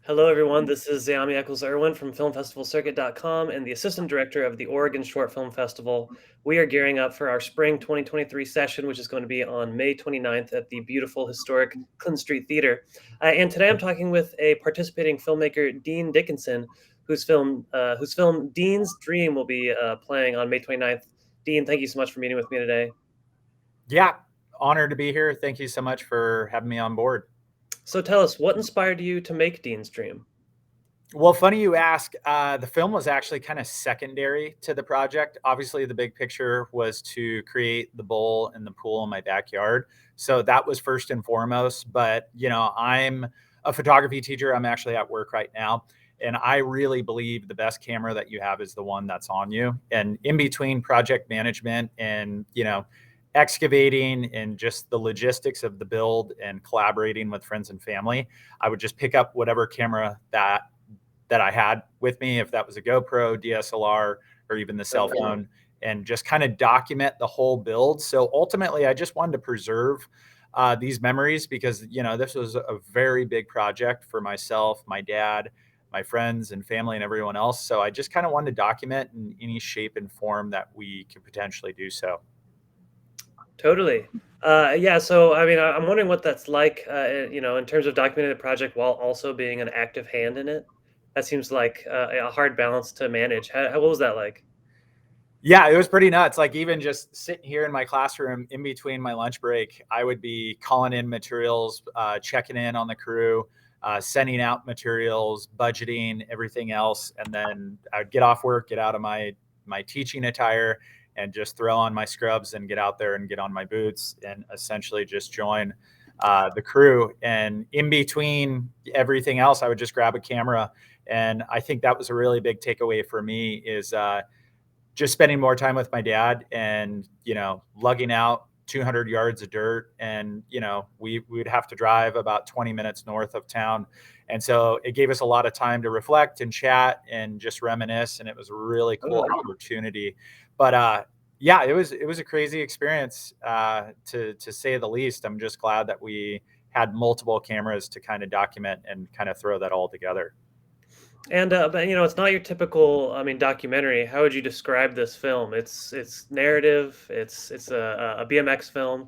Hello, everyone. This is Zayami Eccles-Irwin from FilmFestivalCircuit.com and the Assistant Director of the Oregon Short Film Festival. We are gearing up for our Spring 2023 session, which is going to be on May 29th at the beautiful, historic Clinton Street Theater. And today I'm talking with a participating filmmaker, Dean Dickinson, whose film Dean's Dream will be playing on May 29th. Dean, thank you so much for meeting with me today. Yeah, honored to be here. Thank you so much for having me on board. So tell us, what inspired you to make Dean's Dream? Well, funny you ask. The film was actually kind of secondary to the project. Obviously, the big picture was to create the bowl and the pool in my backyard. So that was first and foremost. But, I'm a photography teacher. I'm actually at work right now. And I really believe the best camera that you have is the one that's on you. And in between project management and, excavating and just the logistics of the build and collaborating with friends and family, I would just pick up whatever camera that I had with me, if that was a GoPro, DSLR, or even the cell phone, and just kind of document the whole build. So ultimately, I just wanted to preserve these memories because, this was a very big project for myself, my dad, my friends and family and everyone else. So I just kind of wanted to document in any shape and form that we could potentially do so. Totally. Yeah, so I mean, I'm wondering what that's like, in terms of documenting the project while also being an active hand in it. That seems like a hard balance to manage. What was that like? Yeah, it was pretty nuts. Like even just sitting here in my classroom in between my lunch break, I would be calling in materials, checking in on the crew, sending out materials, budgeting, everything else, and then I'd get off work, get out of my teaching attire, and just throw on my scrubs and get out there and get on my boots and essentially just join the crew. And in between everything else, I would just grab a camera. And I think that was a really big takeaway for me is just spending more time with my dad and, lugging out 200 yards of dirt. And, we would have to drive about 20 minutes north of town. And so it gave us a lot of time to reflect and chat and just reminisce. And it was a really cool opportunity. But yeah, it was a crazy experience, to say the least. I'm just glad that we had multiple cameras to kind of document and kind of throw that all together. And but it's not your typical, I mean, documentary. How would you describe this film? It's narrative. It's a BMX film.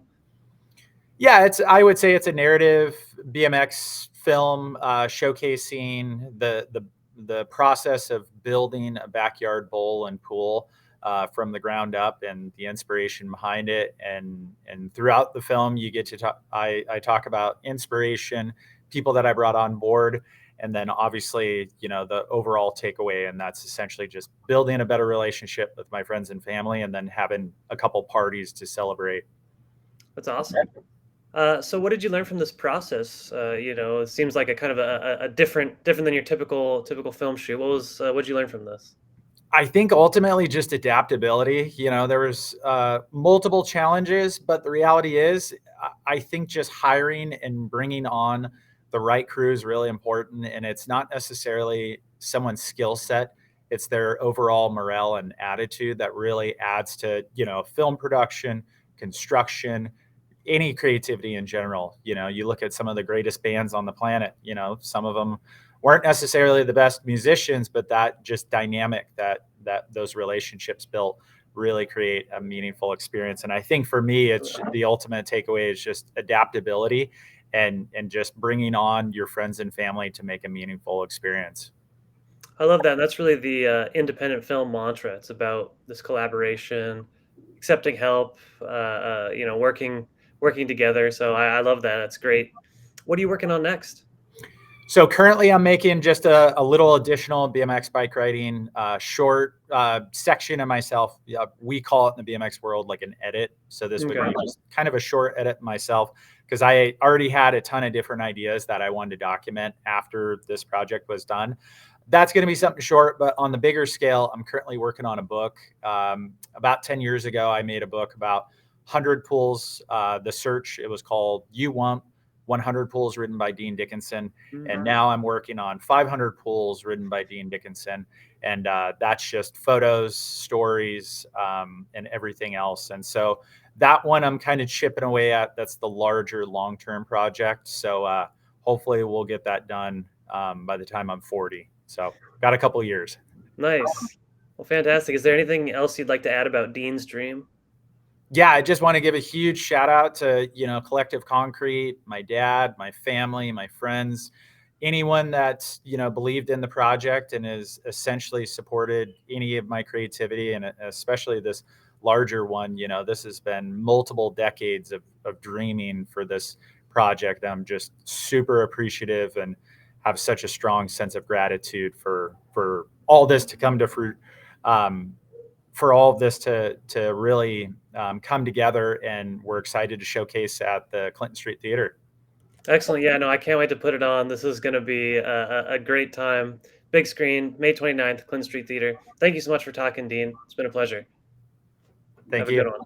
Yeah, I would say it's a narrative BMX film, showcasing the process of building a backyard bowl and pool from the ground up and the inspiration behind it. And throughout the film, you get to talk. I talk about inspiration, people that I brought on board, and then obviously, the overall takeaway, and that's essentially just building a better relationship with my friends and family, and then having a couple parties to celebrate. That's awesome. So what did you learn from this process? It seems like a kind of a different than your typical film shoot. What did you learn from this? I think ultimately just adaptability. There was multiple challenges, but the reality is, I think just hiring and bringing on the right crew is really important. And it's not necessarily someone's skill set; it's their overall morale and attitude that really adds to film production, construction, any creativity in general. You look at some of the greatest bands on the planet. Some of them weren't necessarily the best musicians, but that just dynamic that those relationships built really create a meaningful experience. And I think for me, it's the ultimate takeaway is just adaptability and just bringing on your friends and family to make a meaningful experience. I love that. And that's really the independent film mantra. It's about this collaboration, accepting help, working together. So I love that. That's great. What are you working on next? So currently, I'm making just a little additional BMX bike riding short section of myself. We call it in the BMX world like an edit. So this would be just kind of a short edit myself because I already had a ton of different ideas that I wanted to document after this project was done. That's going to be something short, but on the bigger scale, I'm currently working on a book. About 10 years ago, I made a book about 100 pools, the search. It was called You Want 100 Pools, written by Dean Dickinson. And now I'm working on 500 Pools, written by Dean Dickinson. And that's just photos, stories, and everything else. And so that one I'm kind of chipping away at. That's the larger long-term project. So hopefully we'll get that done by the time I'm 40. So got a couple years. Nice. Well, fantastic. Is there anything else you'd like to add about Dean's dream? Yeah, I just want to give a huge shout out to, Collective Concrete, my dad, my family, my friends, anyone that's, believed in the project and has essentially supported any of my creativity, and especially this larger one. This has been multiple decades of dreaming for this project. I'm just super appreciative and have such a strong sense of gratitude for all this to come to fruit. For all of this to really come together, and we're excited to showcase at the Clinton Street Theater. Excellent. Yeah, no, I can't wait to put it on. This is going to be a great time. Big screen, May 29th, Clinton Street Theater. Thank you so much for talking, Dean. It's been a pleasure. Thank Have a good you. one.